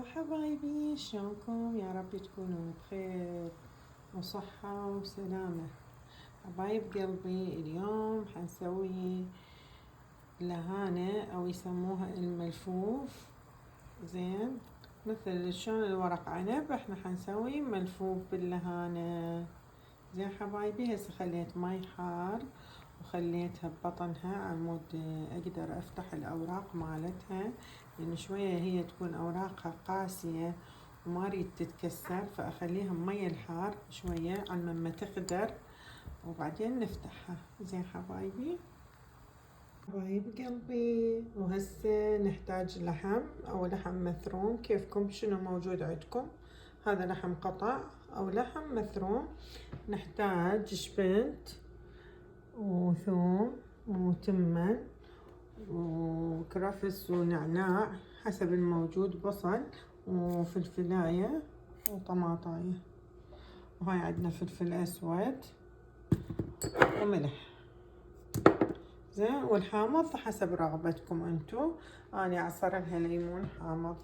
هلا حبايبي، شلونكم؟ يا رب تكونوا بخير وصحة وسلامة. حبايب قلبي، اليوم حنسوي لهانة او يسموها الملفوف. زين، مثل شلون الورق عنب احنا حنسوي ملفوف باللهانة. زين حبايبي، هسه خليت ماي حار وخليتها ببطنها عمود اقدر افتح الاوراق مالتها، لان شوية هي تكون اوراقها قاسية وما اريد تتكسر، فاخليها بمي الحار شوية على ما تقدر وبعدين نفتحها. زين حبايبي، حبايب قلبي، وهسه نحتاج لحم او لحم مثروم، كيفكم شنو موجود عندكم. هذا لحم قطع او لحم مثروم. نحتاج شبنت وثوم وتمن وكرفس ونعناع حسب الموجود، بصل وفلفلاية وطماطاية، وهاي عندنا فلفل اسود وملح. زين، والحامض حسب رغبتكم انتو. اني اعصر لها ليمون حامض،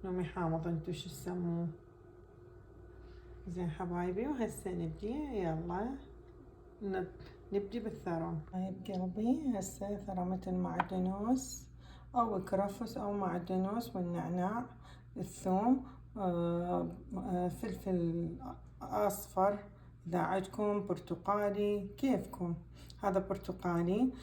نومي حامض انتو شو تسموه. زين حبايبي، وهسه نبدي. يلا نبدي بالثرم. حبايب قلبي، هسه ثرمة المعدنوس او كرفس او معدنوس والنعناع، الثوم، فلفل اصفر اذا عندكم، برتقالي كيفكم. هذا برتقالي،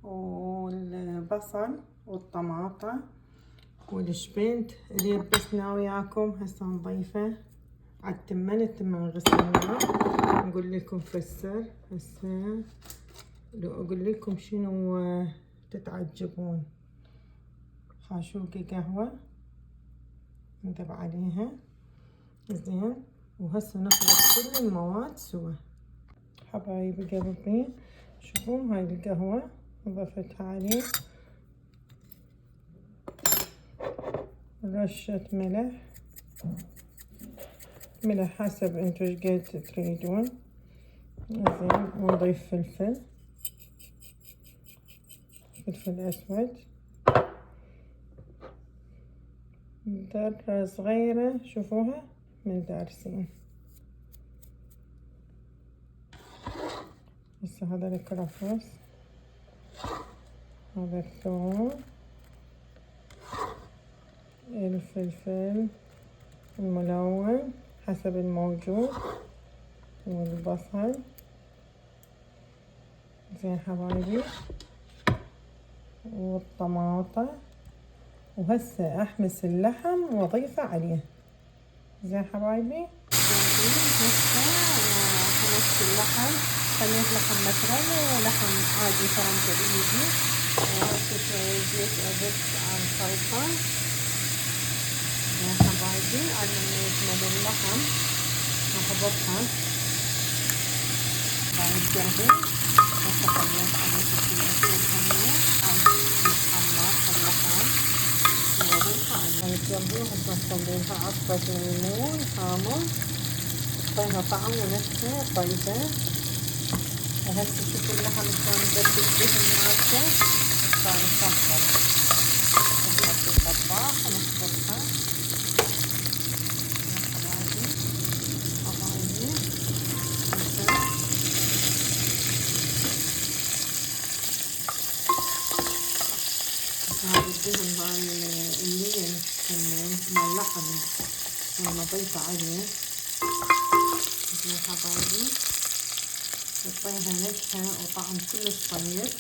والبصل والطماطة والشبنت اللي بس وياكم. هسه نضيفه على التمن غسلناه. نقول لكم في السر هسه، لو اقول لكم شنو تتعجبون. خاشوقي قهوة نذب عليها. زين، وهسه نخلط كل المواد سوا. حبايبي قلبي، شوفوا هاي القهوة ضفتها عليه، رشة ملح حسب انتو ايش قد تريدون. زين، ونضيف فلفل اسود، ذرة صغيرة شوفوها من دارسين. هسه هذا الكرفس، هذا الثوم، الفلفل الملون حسب الموجود، والبصل. زين حبايبي، والطماطة. وهسه احمس اللحم واضيفه عليه. زين حبايبي، هسه حمست اللحم، خليت لحم مفروم ولحم عادي فرمته بايدي، وهسه شوية زيت اضيف على الخلطة. زين حبايبي، على ما يكمل اللحم نحضرها. حبايب قلبي، هسه خليت عليه فلفل اسود كمان يتحمر اللحم واضيفه عليه. حبايب قلبي، هسه نسويلها عصرة ليمون حامض تعطيها طعم ونكهة طيبة. وهسه شوفوا اللحم شلون يبدل الدهن مالته، صار يفضل. نحط الطباخ ونخبطها. حبايبي هذا الدهن مال اللين كمان مال اللحم ونضيفه عليه. زين حبايبي، يعطيها نكهة وطعم كلش طيب.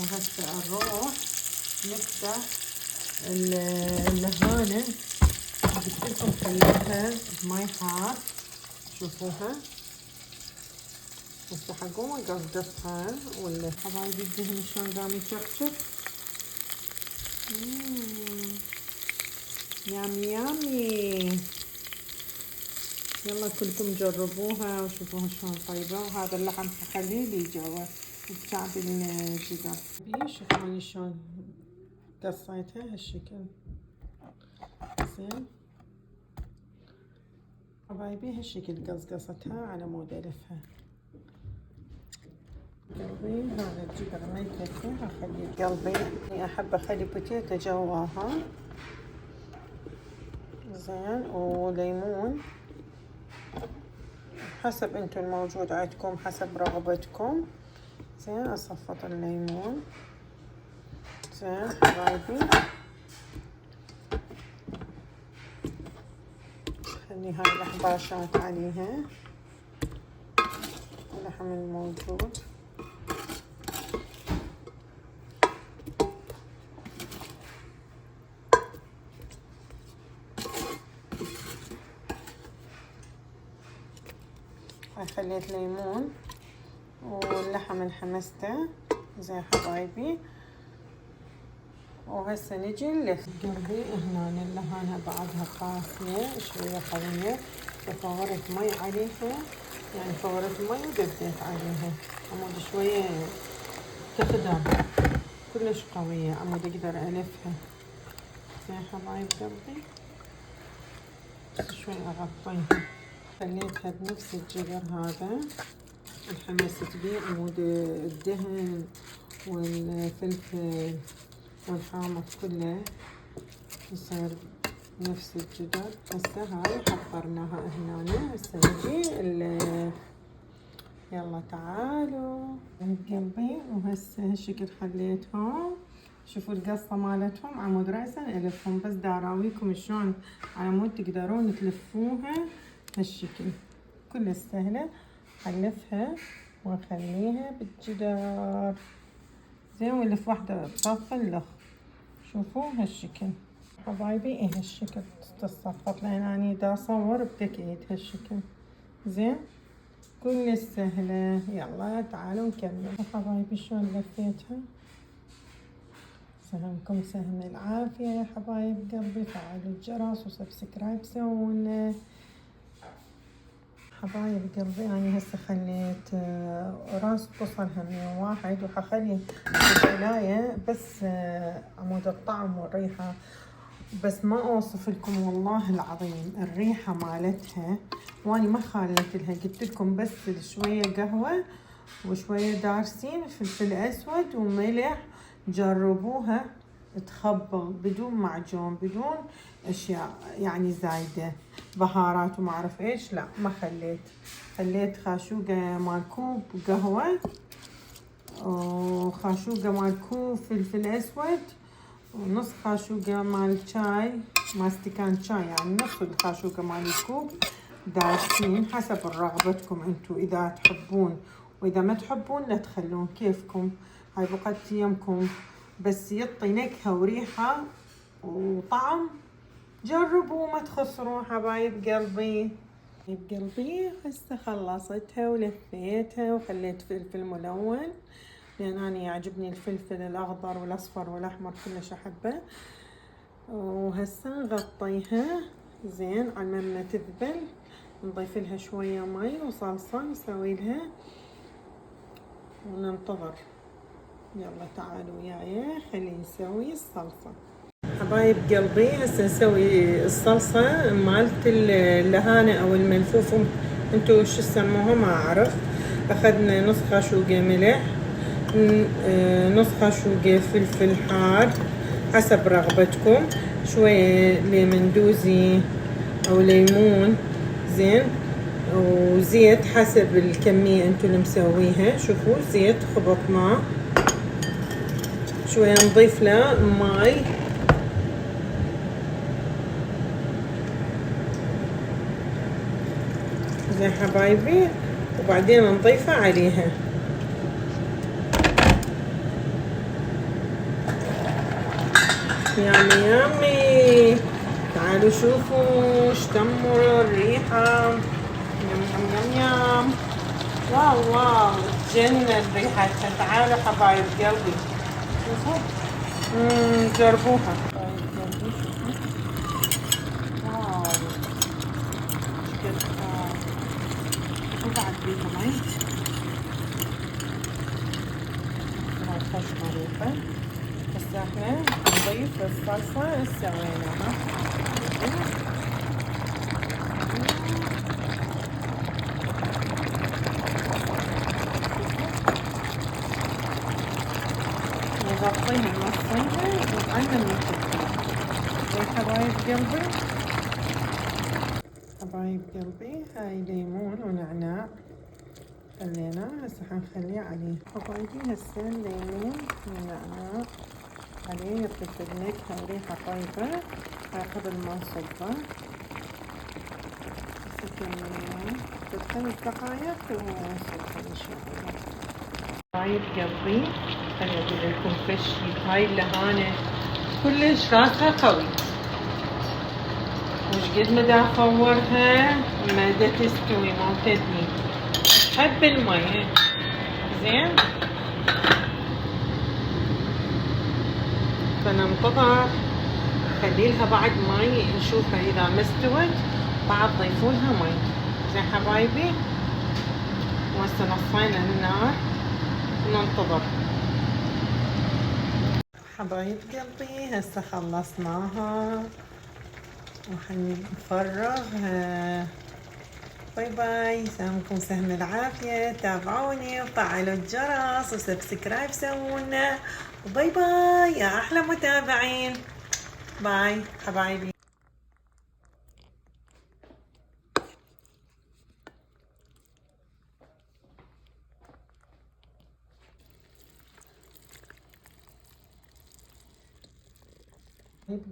وهسه نروح نفتح اللهانة. قلت لكم خليتها بماي حار، شوفوها. هسه حقوم اقصقصها. ولا حبايبي الدهن شلون قام يشقشق. يامي يامي. يلا كلكم جربوها وشوفوها شلون طيبة. وهذا اللحم حخليه لي جوا بكعب الجدار. شوفوني شلون قصيتها هالشكل. زين حبايبي، هالشكل قصقصتها على مود الفها. قلبي هذا الجبن ما يكفي، اخلي قلبي احب اخلي بوتيتا جواها زين، وليمون حسب انتو الموجود عندكم، حسب رغبتكم. زين اصفط الليمون زين حبايبي، خلي هاي الاحباشات عليها، اللحم الموجود. هاي خليت ليمون واللحم انحمسته زين حبايبي. وهسه نجي نلف قلبي هنا اللهانة بعدها قاسية شوية قوية، فورت مي عليها، يعني فورت مي ودبيت عليها عمود شوية تخدم، كلش قوية عمود اقدر الفها زين حبايب قلبي. شوي اغطيها، خليتها بنفس الجدر هذا انحمست بيه عمود الدهن والفلفل والحامض كله يصير نفس الجدر. هسه هاي حضرناها هنا، هسه نجي يلا تعالوا قلبي. وهسه هالشكل خليتهم، شوفوا القصة مالتهم عمود رأسا الفهم، بس داراويكم شلون على مود تقدرون تلفوها هالشكل، كل سهلة. خلفها ونخليها بالجدار زين، ونلف واحدة بطرف اللخ. شوفوا هالشكل حبايبي، ايه هالشكل تتصفط، لان اني دا اصور بتكيد هالشكل زين، كل سهلة. يلا تعالوا نكمل حبايبي شلون لفيتها. سهمكم سهم العافية يا حبايب قلبي، فعلوا الجرس وسبسكرايب سوونا حبايب قلبي. أنا هسه خليت راس بصل همين واحد، وحخلي الولاية بس عمود الطعم والريحة، بس ما اوصف لكم والله العظيم الريحة مالتها، واني ما خالت لها، قلت لكم بس شوية قهوة وشوية دارسين فلفل اسود وملح، جربوها تخبل بدون معجون بدون اشياء يعني زايدة بهارات وما اعرف ايش، لا ما خليت خاشوقة مال كوب قهوة وخاشوقة مال كوب فلفل اسود ونص خاشوقة مال شاي، مال استكان شاي، يعني نص الخاشوقة مال الكوب دارسين حسب رغبتكم انتو، اذا تحبون، واذا ما تحبون لا تخلون كيفكم. هاي بقت يمكم، بس يعطي نكهة وريحة وطعم، جربوا ما تخسرون حبايب قلبي. حبايب قلبي هسه خلصتها ولفيتها وخليت فلفل ملون، لان انا يعجبني الفلفل الاخضر والاصفر والاحمر كلش احبه. وهسه نغطيها زين على ما تذبل، نضيف لها شويه مي وصلصه نسوي لها وننتظر. يلا تعالوا وياي خلينا نسوي الصلصه حبايب قلبي. هسه نسوي الصلصه مالت اللهانه او الملفوف، انتو شو تسموها ما اعرف. اخذنا نص خاشوقه ملح، نص خاشوقة فلفل حار حسب رغبتكم، شوية ليمندوزي أو ليمون زين، وزيت حسب الكمية انتو اللي مسويها. شوفوا زيت خبطناه، شوية نضيف له ماي زين حبايبي، وبعدين نضيفه عليها. يامي يامي، تعالوا شوفوا ايش تمر الريحة، يم يم يم يم، واو واو تجنن ريحتها. تعالوا حبايب قلبي شوفوا، جربوها حبايب قلبي، شوفوا واو شوفوا بعد بيها مي، هاي خوش مريحة. هسه احنا نضيف الصلصة اللي سويناها، عنا المفضل. يا حبايب قلبي، حبايب قلبي، هاي ليمون ونعناع خليناه، هسه حنخليه عليه. حبايبي هسه الليمون والنعناع عليه يعطيك النكهة وريحة طيبة. هاي قبل ما نصبه هسه كملنا ب5 دقايق ونصبه إن شاء الله. حبايب قلبي خليني أقول لكم فشي، هاي اللهانة كلش راسها قوي، وش قد ما دا أفورها ما دا تستوي، ما تدني، تحب المي زين. فننتظر، خليلها بعد مي نشوفها إذا ما استوت بعد ضيفولها مي. زين حبايبي، وهسه نصينا النار وننتظر. حبايب قلبي هسه خلصناها وحنفرغها. باي باي، يسلمكم سهم العافية، تابعوني وفعلوا الجرس وسبسكرايب سوونا، وباي باي يا أحلى متابعين. باي حبايبي.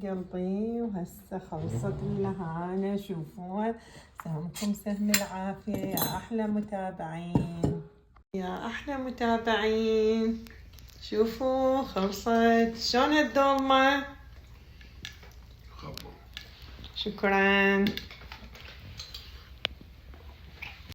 قلبي وهسه خلصت اللهانة، شوفوها، سهمكم سهم العافية يا أحلى متابعين. يا أحلى متابعين، شوفوا خلصت. شلون هالدولمة؟ شكرا.